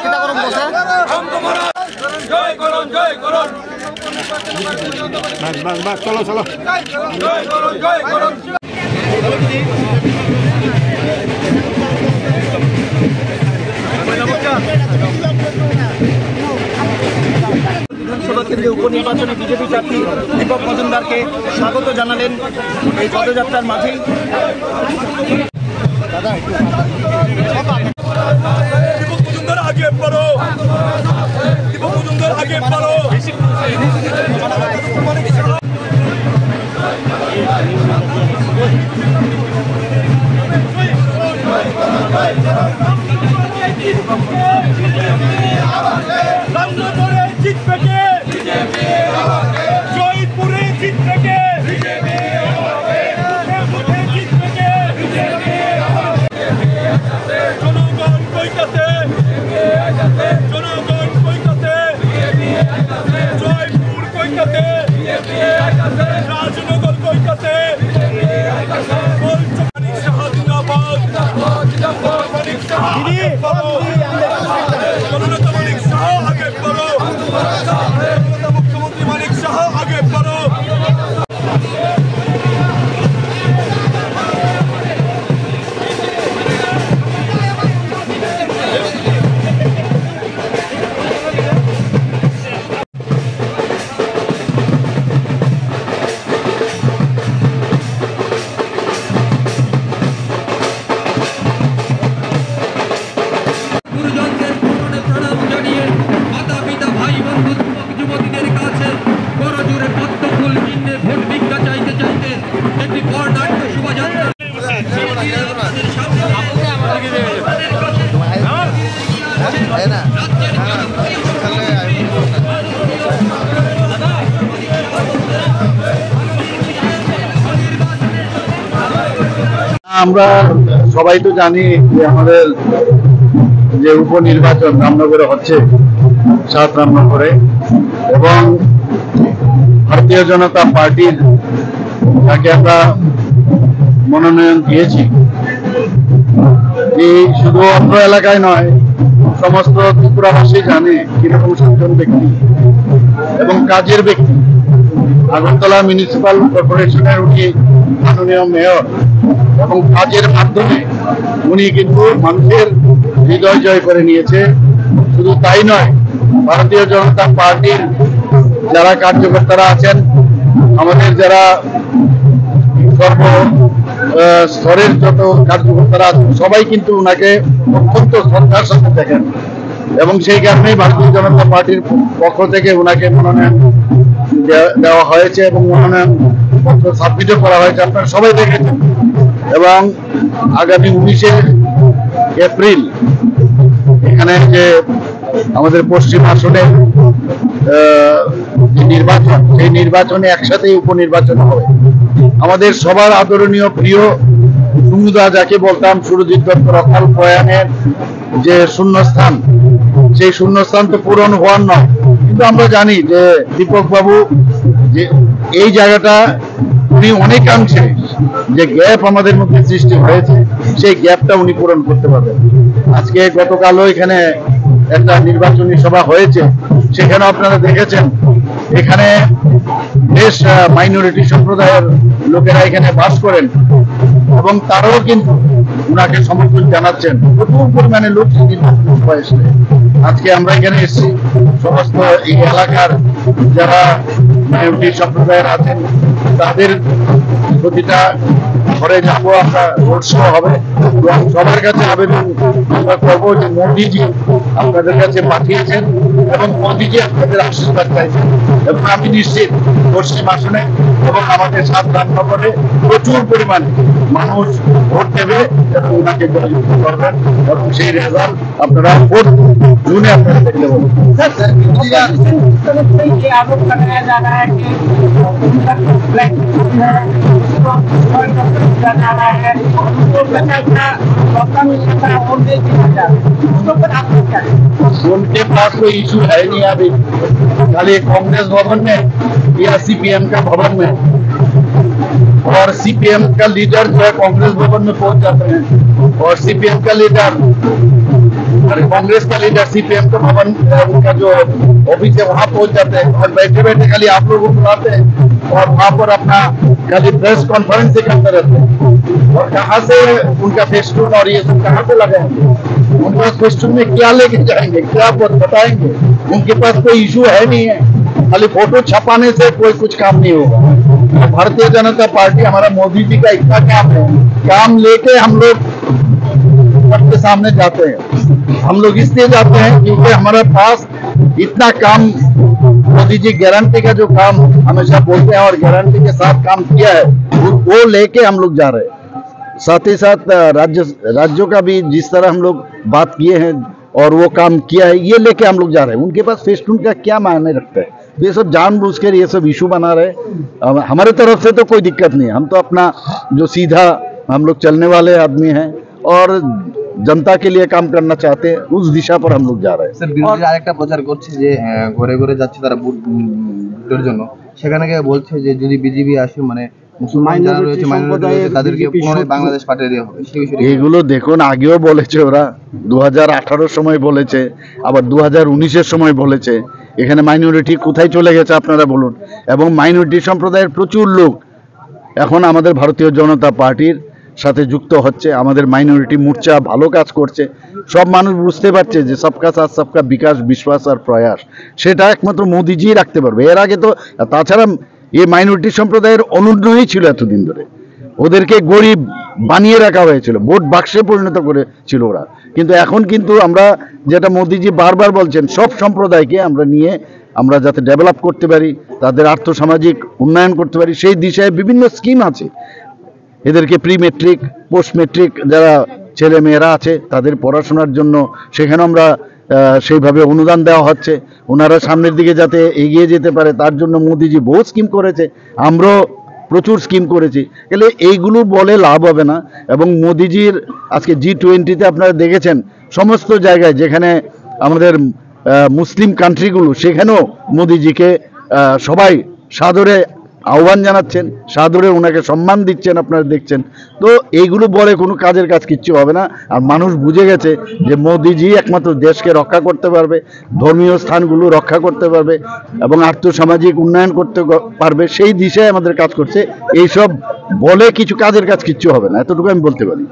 কিতা করুন বসে জয় করুন বাস চলো চলো জয় করুন বিধানসভা কেন্দ্রে উপনির্বাচনে বিজেপি প্রার্থী দীপক মজুমদারকে স্বাগত জানালেন এই পদযাত্রার মাঝেই। দীপক মজুমদার আগে পড়ো, দীপক মজুমদার আগে পড়ো। রামনগরে জিতবে কে? জয়পুরে জিতবে কে? জিতবে কে? জনগণ কইতাছে, জনগণ কইতাছে, জয়পুর কইতাছে, রাজনগর কইতাছে, বলছে মানিক সাহা জিন্দাবাদ, মানিক সাহা আগে পড়ো, জননেতা মানিক সাহা আগে পড়ো, মুখ্যমন্ত্রী মানিক সাহা আগে পড়ো। আমরা সবাই তো জানি যে আমাদের যে উপনির্বাচন রামনগরে হচ্ছে 7 রামনগরে, এবং ভারতীয় জনতা পার্টির যাকে আমরা মনোনয়ন দিয়েছি, এই শুধু অত্র এলাকায় নয়, সমস্ত ত্রিপুরাবাসী জানে কিরকম সজ্জন ব্যক্তি এবং কাজের ব্যক্তি। আগরতলা মিউনিসিপাল কর্পোরেশনের উনি মাননীয় মেয়র, এবং কাজের মাধ্যমে উনি কিন্তু মানুষের হৃদয় জয় করে নিয়েছে। শুধু তাই নয়, ভারতীয় জনতা পার্টির যারা কার্যকর্তারা আছেন, আমাদের যারা সর্ব স্তরের যত কার্যকর্তারা আছেন, সবাই কিন্তু ওনাকে অত্যন্ত শ্রদ্ধার সাথে দেখেন, এবং সেই কারণেই ভারতীয় জনতা পার্টির পক্ষ থেকে ওনাকে মনোনয়ন দেওয়া হয়েছে এবং মনোনয়ন পত্র সাবমিটও করা হয়েছে, আপনারা সবাই দেখেছেন। এবং আগামী 19শে এপ্রিল এখানে যে আমাদের পশ্চিম আসনে নির্বাচন, সেই নির্বাচনে একসাথেই উপনির্বাচন হবে। আমাদের সবার আদরণীয় প্রিয় সুমুদা, যাকে বলতাম সুরজিৎ দত্তর অকাল প্রয়াণের যে শূন্যস্থান, সেই শূন্যস্থান তো পূরণ হওয়ার নয়, কিন্তু আমরা জানি যে দীপক বাবু যে এই জায়গাটা উনি অনেকাংশে যে গ্যাপ আমাদের মধ্যে সৃষ্টি হয়েছে, সেই গ্যাপটা উনি পূরণ করতে পারবেন। আজকে গতকালও এখানে একটা নির্বাচনী সভা হয়েছে, সেখানে আপনারা দেখেছেন এখানে বেশ মাইনরিটি সম্প্রদায়ের লোকেরা এখানে বাস করেন, এবং তারাও কিন্তু উনাকে সমর্থন জানাচ্ছেন। প্রচুর পরিমাণে লোক এসে আজকে আমরা এখানে এসেছি। সমস্ত এই এলাকার যারা মাইনরিটি সম্প্রদায়ের আছেন তাদের প্রতিটা ঘরে যাবো, আমরা রোড শো হবে, এবং সবার কাছে আবেদন আমরা করবো যে মোদিজি আপনাদের কাছে পাঠিয়েছেন এবং মোদিজি আপনাদের আশীর্বাদ চাইছেন, এবং আমি নিশ্চিত পশ্চিম আসনে এবং আমাদের 7 রামনগরে প্রচুর পরিমাণে মানুষ ভোট দেবে এবং ওনাকে জয়যুক্ত করবেন, এবং সেই রেজাল্ট আপনারা 4 জুনে আপনারা দেখতে পাবেন। उनके पास कोई इशू है नहीं अभी, खाली कांग्रेस भवन में या सीपीएम का भवन में, और सीपीएम का लीडर जो है कांग्रेस भवन में पहुंच जाते हैं, और सीपीएम का लीडर कांग्रेस का लीडर सीपीएम का भवन उनका जो ऑफिस है वहां पहुंच जाते हैं और बैठे बैठे खाली आप लोगों को बुलाते हैं और वहां पर अपना खाली प्रेस कॉन्फ्रेंस ही करते रहते हैं। और कहाँ से उनका फेस्टून और ये सब कहाँ से लगाएंगे, उनका फेस्टून में क्या लेके जाएंगे, क्या बताएंगे? उनके पास कोई इशू है नहीं है, खाली फोटो छपाने से कोई कुछ काम नहीं होगा। भारतीय जनता पार्टी, हमारा मोदी जी का इतना काम है, काम लेके हम लोग सबके सामने जाते हैं। हम लोग इसलिए जाते हैं क्योंकि हमारे पास इतना काम, मोदी जी गारंटी का जो काम हमेशा बोलते हैं और गारंटी के साथ काम किया है, वो लेके हम लोग जा रहे हैं। साथ ही साथ राज्यों का भी जिस तरह हम लोग बात किए हैं और वो काम किया है, ये लेके हम लोग जा रहे हैं। उनके पास फेस्टून का क्या मायने रखता है? ये सब जानबूझकर ये सब इशू बना रहे। हमारे तरफ से तो कोई दिक्कत नहीं है, हम तो अपना जो सीधा हम लोग चलने वाले आदमी हैं और जनता के लिए काम करना चाहते हैं, उस दिशा पर हम लोग जा रहे हैं। স্যার, বিরোধীরা আরেকটা প্রচার করছে যে ঘরে ঘরে যাচ্ছে তারা ভোটের জন্য, সেখানে গিয়ে বলছে যে যদি বিজেপি আসে মানে মুসলমান যারা রয়েছে মাইনরিটি তাদেরকে পুনরায় বাংলাদেশ পাঠিয়ে দেওয়া হবে। সেই বিষয়ে এগুলো দেখুন আগেও বলেছে ওরা, 2018 সময় বলেছে, আবার 2019-এর সময় বলেছে। এখানে মাইনরিটি কোথায় চলে গেছে আপনারা বলুন। এবং মাইনরিটি সম্প্রদায়ের প্রচুর লোক এখন আমাদের ভারতীয় জনতা পার্টির সাথে যুক্ত হচ্ছে। আমাদের মাইনরিটি মোর্চা ভালো কাজ করছে। সব মানুষ বুঝতে পারছে যে সবকা সাথ সবকা বিকাশ, বিশ্বাস আর প্রয়াস, সেটা একমাত্র মোদিজি রাখতে পারবে। এর আগে তো তাছাড়া এই মাইনরিটি সম্প্রদায়ের অনুন্নয়ই ছিল এতদিন ধরে, ওদেরকে গরিব বানিয়ে রাখা হয়েছিল, ভোট বাক্সে পরিণত করেছিল ওরা। কিন্তু এখন কিন্তু আমরা যেটা মোদিজি বারবার বলছেন, সব সম্প্রদায়কে আমরা নিয়ে আমরা যাতে ডেভেলপ করতে পারি, তাদের আর্থসামাজিক উন্নয়ন করতে পারি, সেই দিশায় বিভিন্ন স্কিম আছে। এদেরকে প্রি মেট্রিক, পোস্ট মেট্রিক যারা ছেলে মেয়েরা আছে তাদের পড়াশোনার জন্য সেখানে আমরা সেইভাবে অনুদান দেওয়া হচ্ছে। ওনারা সামনের দিকে যাতে এগিয়ে যেতে পারে তার জন্য মোদিজি বহু স্কিম করেছে, আমরাও প্রচুর স্কিম করেছি। তাহলে এইগুলো বলে লাভ হবে না। এবং মোদিজির আজকে G20-তে আপনারা দেখেছেন সমস্ত জায়গায় যেখানে আমাদের মুসলিম কান্ট্রিগুলো, সেখানেও মোদিজিকে সবাই সাদরে আহ্বান জানাচ্ছেন, সাদরে ওনাকে সম্মান দিচ্ছেন, আপনারা দেখছেন। তো এইগুলো বলে কোনো কাজের কাজ কিচ্ছু হবে না। আর মানুষ বুঝে গেছে যে মোদিজি একমাত্র দেশকে রক্ষা করতে পারবে, ধর্মীয় স্থানগুলো রক্ষা করতে পারবে এবং আর্থসামাজিক উন্নয়ন করতে পারবে, সেই দিশায় আমাদের কাজ করছে। এইসব বলে কিছু কাজের কাজ কিচ্ছু হবে না, এতটুকু আমি বলতে পারি।